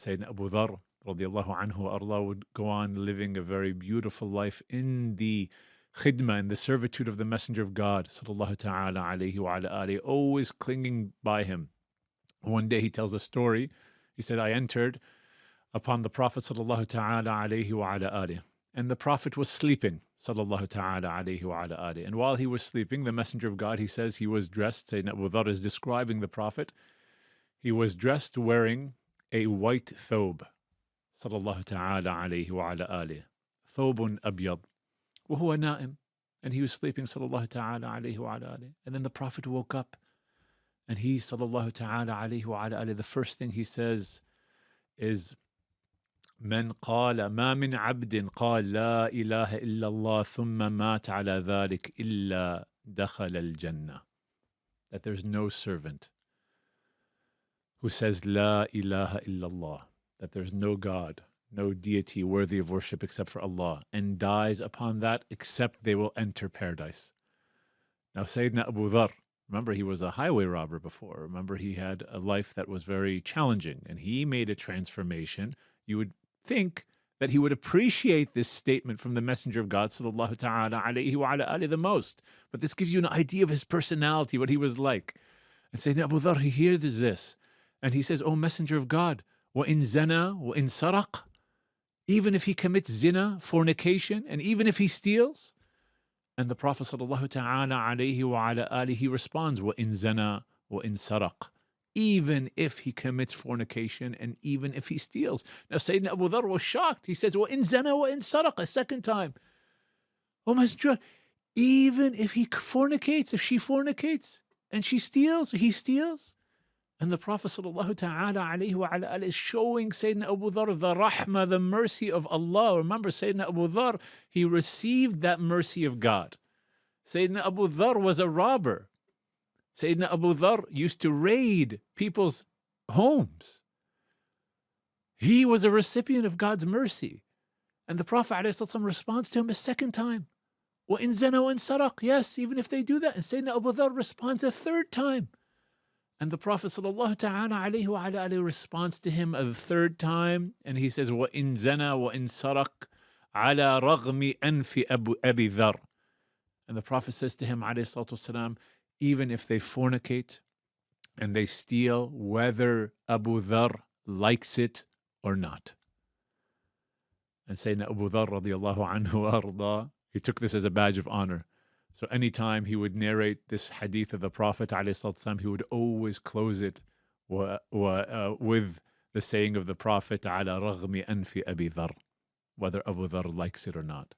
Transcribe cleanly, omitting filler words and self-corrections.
Sayyidina Abu Dhar radiallahu anhu Allah would go on living a very beautiful life in the khidmah, in the servitude of the Messenger of God sallallahu ta'ala alayhi wa ala alihi, always clinging by him. One day he tells a story. He said, I entered upon the Prophet sallallahu ta'ala alayhi wa ala alihi, and the Prophet was sleeping sallallahu ta'ala alayhi wa ala alihi. And while he was sleeping, the Messenger of God, he says he was dressed, Sayyidina Abu Dhar is describing the Prophet, he was dressed wearing a white thobe sallallahu ta'ala alayhi wa ala alihi, thobun abyad, wa huwa na'im, and he was sleeping sallallahu ta'ala alayhi wa ala alihi. And then the Prophet woke up, and he sallallahu ta'ala alayhi wa ala alihi, the first thing he says is, من قال ما من عبد قال لا إله إلا الله ثم مات على ذلك إلا دخل الجنة. That there's no servant who says La ilaha illallah, that there's no God, no deity worthy of worship except for Allah, and dies upon that, except they will enter paradise. Now Sayyidina Abu Dhar, remember he was a highway robber before. Remember he had a life that was very challenging, and he made a transformation. You would think that he would appreciate this statement from the Messenger of God sallallahu ta'ala alayhi wa ala alihi the most. But this gives you an idea of his personality, what he was like. And Sayyidina Abu Dhar, he hears this, and he says, O Messenger of God, وَإِن زَنَا وَإِن سَرَقَ, even if he commits zina, fornication, and even if he steals. And the Prophet sallallahu ta'ala alayhi wa ala alihi, he responds, وَإِن زَنَا وَإِن سَرَقَ, even if he commits fornication and even if he steals. Now Sayyidina Abu Dhar was shocked. He says, وَإِن زَنَا وَإِن سَرَقَ, a second time. Oh Messenger, even if he fornicates, if she fornicates, and she steals, or he steals. And the Prophet sallallahu ta'ala alayhi wa ala alihi is showing Sayyidina Abu Dhar the rahmah, the mercy of Allah. Remember, Sayyidina Abu Dhar, he received that mercy of God. Sayyidina Abu Dhar was a robber. Sayyidina Abu Dhar used to raid people's homes. He was a recipient of God's mercy. And the Prophet ﷺ responds to him a second time. وَإِن زَنَا وَإِن سَرَقَ, yes, even if they do that. And Sayyidina Abu Dhar responds a third time. And the Prophet ﷺ responds to him a third time. And he says, وَإِن زَنَا وَإِن سَرَقَ عَلَى رَغْمِ أَنْفِ أَبِي ذَرٍ. And the Prophet says to him, ﷺ, even if they fornicate and they steal, whether Abu Dhar likes it or not. And Sayyidina Abu Dhar radiallahu anhu arda, he took this as a badge of honor. So anytime he would narrate this hadith of the Prophet ﷺ, he would always close it with the saying of the Prophet, عَلَى رَغْمِ أَنْفِ أَبِي ذَرٍ, whether Abu Dhar likes it or not.